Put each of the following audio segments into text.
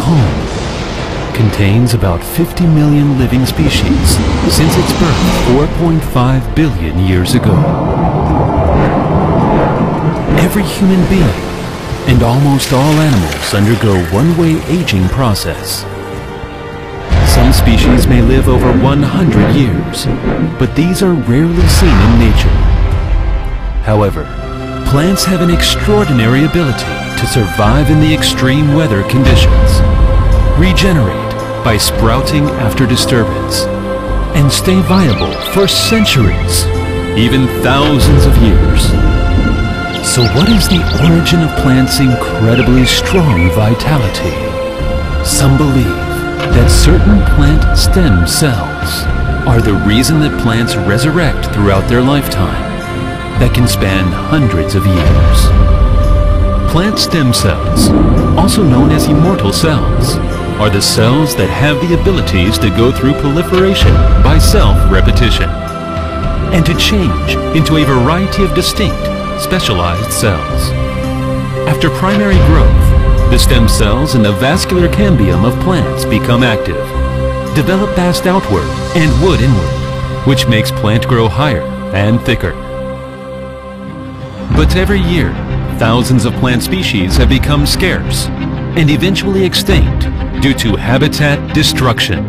home contains about 50 million living species since its birth 4.5 billion years ago. Every human being and almost all animals undergo one-way aging process. Some species may live over 100 years, but these are rarely seen in nature. However, plants have an extraordinary ability to survive in the extreme weather conditions, regenerate by sprouting after disturbance, and stay viable for centuries, even thousands of years. So what is the origin of plants' incredibly strong vitality? Some believe that certain plant stem cells are the reason that plants resurrect throughout their lifetime, that can span hundreds of years. Plant stem cells, also known as immortal cells, are the cells that have the abilities to go through proliferation by self-repetition and to change into a variety of distinct, specialized cells. After primary growth, the stem cells in the vascular cambium of plants become active, develop bast outward and wood inward, which makes plant grow higher and thicker. But every year, thousands of plant species have become scarce and eventually extinct due to habitat destruction,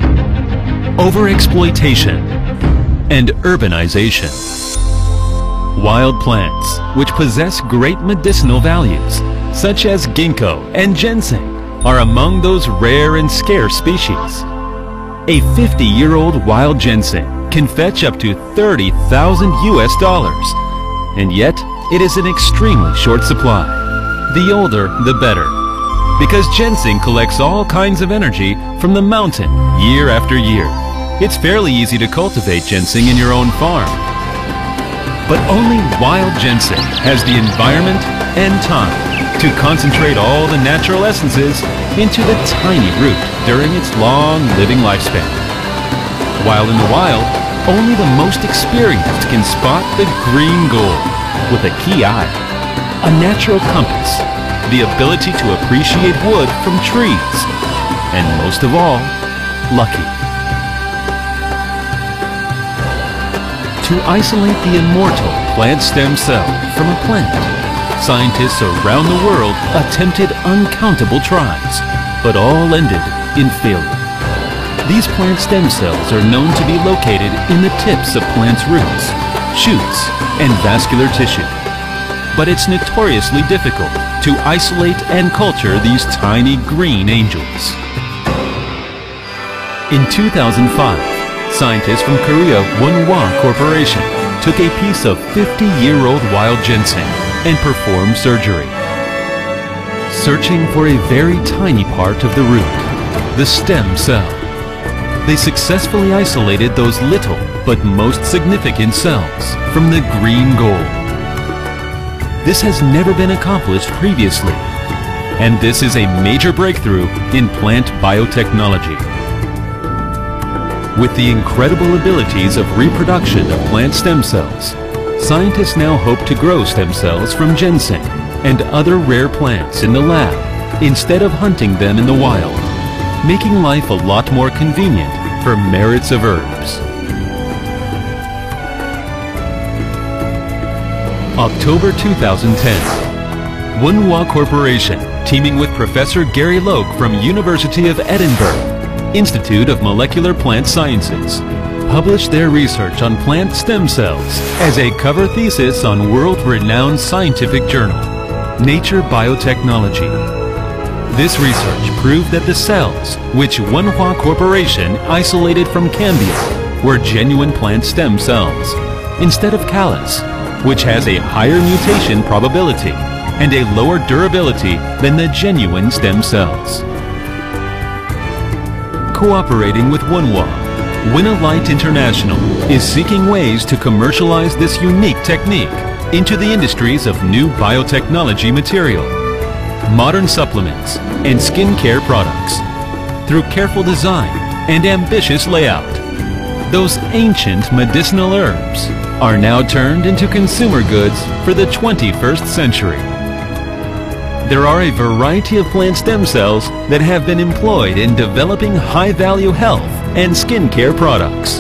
overexploitation, and urbanization. Wild plants, which possess great medicinal values, such as ginkgo and ginseng, are among those rare and scarce species. A 50-year-old wild ginseng can fetch up to $30,000 US, and yet it is in extremely short supply. The older, the better, because ginseng collects all kinds of energy from the mountain year after year. It's fairly easy to cultivate ginseng in your own farm. But only wild ginseng has the environment and time to concentrate all the natural essences into the tiny root during its long living lifespan. While in the wild, only the most experienced can spot the green gold with a key eye, a natural compass, the ability to appreciate wood from trees, and most of all, lucky. To isolate the immortal plant stem cell from a plant, scientists around the world attempted uncountable tries, but all ended in failure. These plant stem cells are known to be located in the tips of plants' roots, shoots, and vascular tissue. But it's notoriously difficult to isolate and culture these tiny green angels. In 2005, scientists from Korea Winalite Corporation took a piece of 50-year-old wild ginseng and performed surgery. Searching for a very tiny part of the root, the stem cell, they successfully isolated those little but most significant cells from the green gold. This has never been accomplished previously, and this is a major breakthrough in plant biotechnology. With the incredible abilities of reproduction of plant stem cells, scientists now hope to grow stem cells from ginseng and other rare plants in the lab instead of hunting them in the wild, making life a lot more convenient for merits of herbs. October 2010. Winalite Corporation, teaming with Professor Gary Logue from University of Edinburgh, Institute of Molecular Plant Sciences, published their research on plant stem cells as a cover thesis on world-renowned scientific journal, Nature Biotechnology. This research proved that the cells, which Winalite Corporation isolated from cambium, were genuine plant stem cells, instead of callus, which has a higher mutation probability and a lower durability than the genuine stem cells. Cooperating with Winalite International is seeking ways to commercialize this unique technique into the industries of new biotechnology material, modern supplements, and skincare products. Through careful design and ambitious layout, those ancient medicinal herbs are now turned into consumer goods for the 21st century. There are a variety of plant stem cells that have been employed in developing high-value health and skincare products.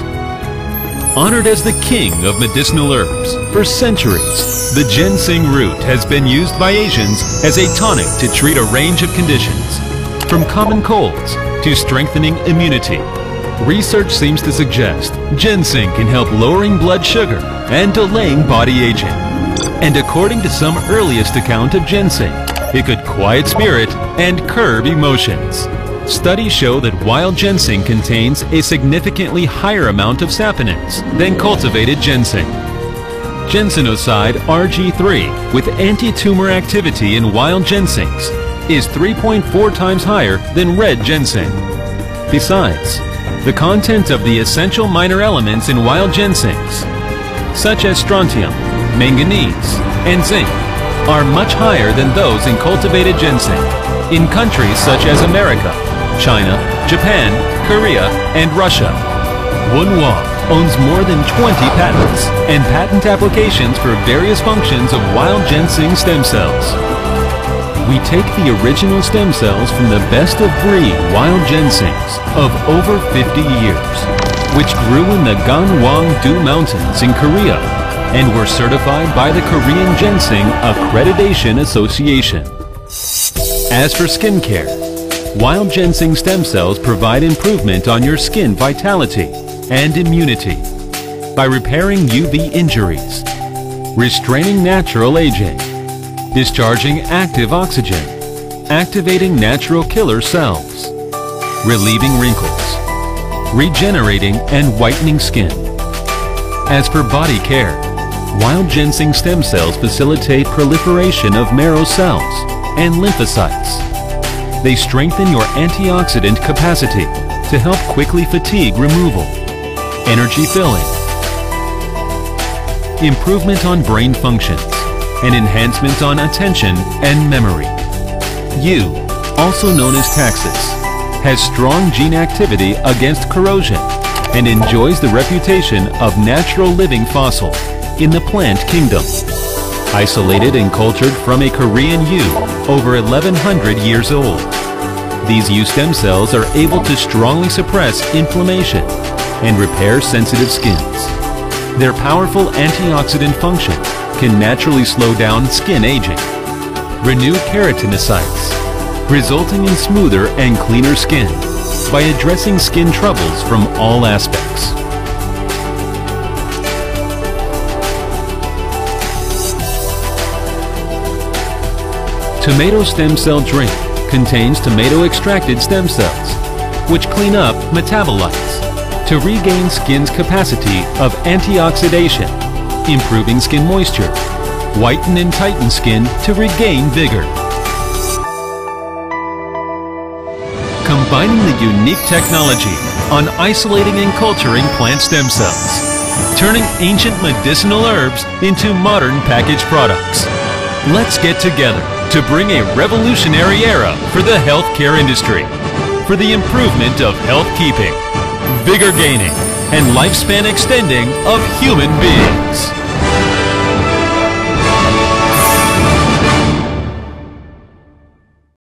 Honored as the king of medicinal herbs for centuries, the ginseng root has been used by Asians as a tonic to treat a range of conditions, from common colds to strengthening immunity. Research seems to suggest ginseng can help lowering blood sugar and delaying body aging. And according to some earliest account of ginseng, it could quiet spirit and curb emotions. Studies show that wild ginseng contains a significantly higher amount of saponins than cultivated ginseng. Ginsenoside RG3 with anti-tumor activity in wild ginsengs is 3.4 times higher than red ginseng. Besides, the content of the essential minor elements in wild ginsengs, such as strontium, manganese, and zinc, are much higher than those in cultivated ginseng in countries such as America, China, Japan, Korea, and Russia. Wunwa owns more than 20 patents and patent applications for various functions of wild ginseng stem cells. We take the original stem cells from the best of breed wild ginsengs of over 50 years, which grew in the Gangwon-do Mountains in Korea and were certified by the Korean Ginseng Accreditation Association. As for skincare, wild ginseng stem cells provide improvement on your skin vitality and immunity by repairing UV injuries, restraining natural aging, discharging active oxygen, activating natural killer cells, relieving wrinkles, regenerating and whitening skin. As for body care, wild ginseng stem cells facilitate proliferation of marrow cells and lymphocytes. They strengthen your antioxidant capacity to help quickly fatigue removal, energy filling, improvement on brain functions, and enhancement on attention and memory. Yew, also known as taxus, has strong gene activity against corrosion and enjoys the reputation of natural living fossil in the plant kingdom. Isolated and cultured from a Korean yew over 1100 years old. These yew stem cells are able to strongly suppress inflammation and repair sensitive skins. Their powerful antioxidant function can naturally slow down skin aging, renew keratinocytes, resulting in smoother and cleaner skin by addressing skin troubles from all aspects. Tomato stem cell drink contains tomato-extracted stem cells, which clean up metabolites to regain skin's capacity of antioxidation, improving skin moisture, whiten and tighten skin to regain vigor. Combining the unique technology on isolating and culturing plant stem cells, turning ancient medicinal herbs into modern packaged products. Let's get together to bring a revolutionary era for the healthcare industry, for the improvement of health keeping, vigor gaining, and lifespan extending of human beings.